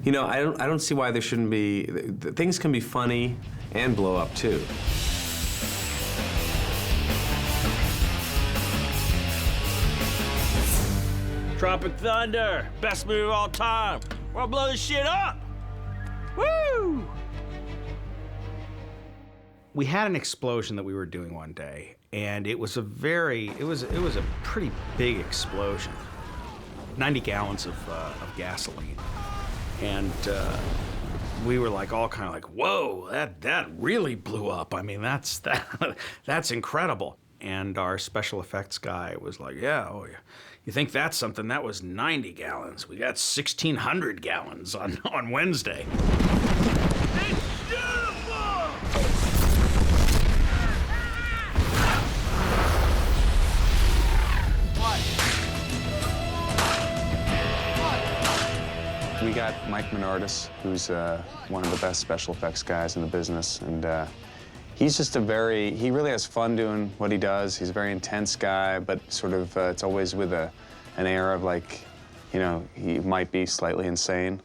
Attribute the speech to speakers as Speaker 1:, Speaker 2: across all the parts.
Speaker 1: You know, I don't see why there shouldn't be. Things can be funny and blow up too.
Speaker 2: Tropic Thunder, best movie of all time. We're gonna blow this shit up. Woo!
Speaker 3: We had an explosion that we were doing one day, and it was a pretty big explosion. 90 gallons of gasoline. And we were like all kind of like, whoa, that really blew up. I mean, that's incredible. And our special effects guy was like, yeah, oh, you think that's something? That was 90 gallons. We got 1,600 gallons on Wednesday.
Speaker 2: It's beautiful!
Speaker 4: We got Mike Minardis, who's one of the best special effects guys in the business, and he's just he really has fun doing what he does. He's a very intense guy, but sort of, it's always with an air of like, you know, he might be slightly insane,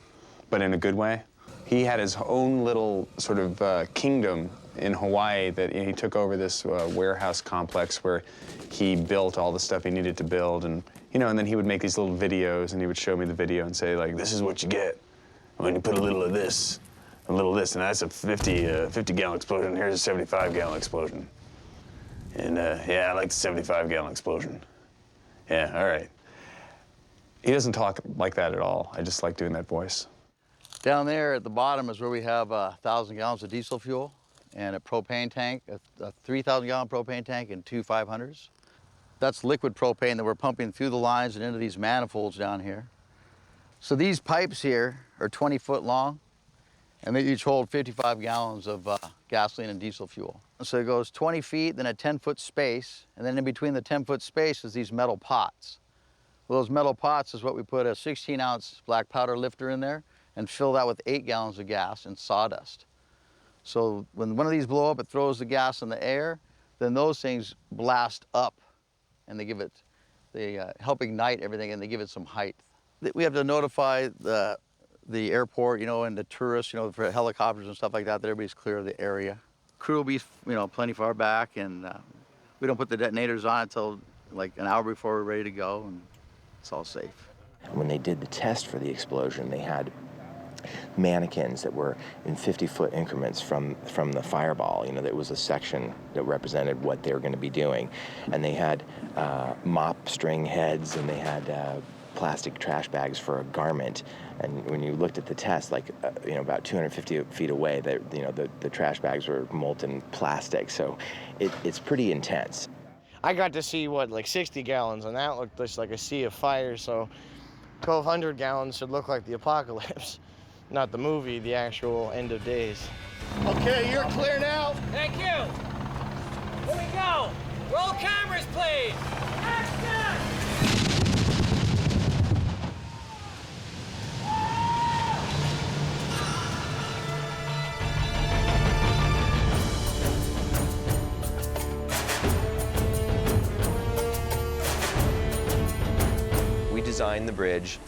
Speaker 4: but in a good way. He had his own little sort of kingdom in Hawaii that he took over this warehouse complex where he built all the stuff he needed to build, and you know, and then he would make these little videos, and he would show me the video and say, like, this is what you get when you put a little of this, a little of this, and that's a 50-gallon explosion. Here's a 75-gallon explosion. And yeah, I like the 75-gallon explosion. Yeah, all right. He doesn't talk like that at all. I just like doing that voice.
Speaker 5: Down there at the bottom is where we have 1,000 gallons of diesel fuel and a propane tank, a 3,000-gallon propane tank and two 500s. That's liquid propane that we're pumping through the lines and into these manifolds down here. So these pipes here are 20 foot long, and they each hold 55 gallons of gasoline and diesel fuel. So it goes 20 feet, then a 10-foot space, and then in between the 10-foot space is these metal pots. Well, those metal pots is what we put a 16-ounce black powder lifter in there and fill that with 8 gallons of gas and sawdust. So when one of these blow up, it throws the gas in the air, then those things blast up, and they help ignite everything, and they give it some height. We have to notify the airport, you know, and the tourists, you know, for helicopters and stuff like that everybody's clear of the area. Crew will be, you know, plenty far back, and we don't put the detonators on until like an hour before we're ready to go, and it's all safe.
Speaker 6: When they did the test for the explosion, they had mannequins that were in 50-foot increments from the fireball. You know, there was a section that represented what they were going to be doing. And they had mop string heads, and they had plastic trash bags for a garment. And when you looked at the test, like, you know, about 250 feet away, the trash bags were molten plastic. So it's pretty intense.
Speaker 7: I got to see, like 60 gallons, and that looked just like a sea of fire. So 1,200 gallons should look like the apocalypse. Not the movie, the actual end of days.
Speaker 2: Okay, you're clear now.
Speaker 8: Thank you. Here we go. Roll cameras, please. Action!
Speaker 6: We designed the bridge,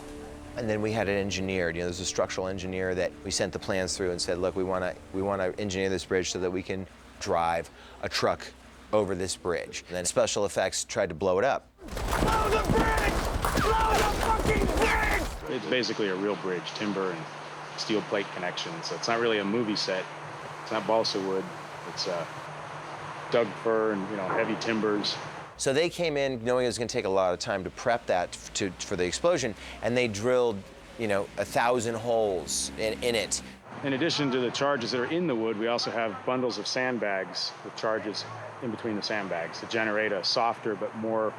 Speaker 6: and then we had it engineered. You know, there's a structural engineer that we sent the plans through and said, look, we want to engineer this bridge so that we can drive a truck over this bridge. And then special effects tried to blow it up.
Speaker 2: Blow the bridge! Blow the fucking bridge!
Speaker 9: It's basically a real bridge, timber and steel plate connection. So it's not really a movie set. It's not balsa wood. It's Doug fir and, you know, heavy timbers.
Speaker 6: So they came in knowing it was going to take a lot of time to prep that for the explosion, and they drilled, you know, 1,000 holes in it.
Speaker 9: In addition to the charges that are in the wood, we also have bundles of sandbags with charges in between the sandbags to generate a softer but more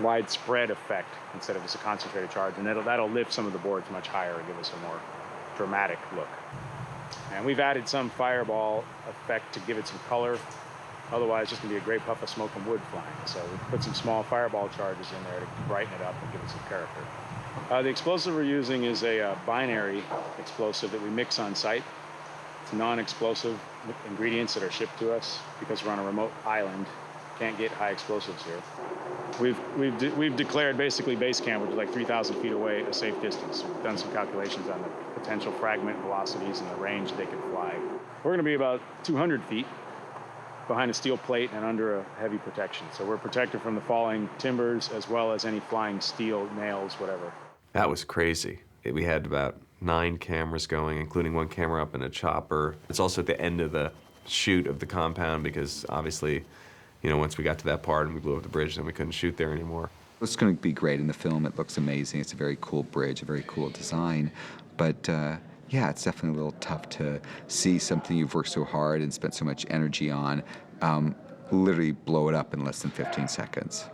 Speaker 9: widespread effect instead of just a concentrated charge. And that'll lift some of the boards much higher and give us a more dramatic look. And we've added some fireball effect to give it some color. Otherwise, it's just going to be a great puff of smoke and wood flying. So we put some small fireball charges in there to brighten it up and give it some character. The explosive we're using is a binary explosive that we mix on site. It's non-explosive ingredients that are shipped to us because we're on a remote island Can't get high explosives here. We've declared basically base camp, which is like 3,000 feet away, a safe distance. We've done some calculations on the potential fragment velocities and the range they can fly. We're going to be about 200 feet behind a steel plate and under a heavy protection. So we're protected from the falling timbers as well as any flying steel, nails, whatever.
Speaker 1: That was crazy. We had about 9 cameras going, including 1 camera up in a chopper. It's also at the end of the chute of the compound because obviously, you know, once we got to that part and we blew up the bridge, then we couldn't shoot there anymore.
Speaker 10: It's going to be great in the film. It looks amazing. It's a very cool bridge, a very cool design. But yeah, it's definitely a little tough to see something you've worked so hard and spent so much energy on literally blow it up in less than 15 seconds.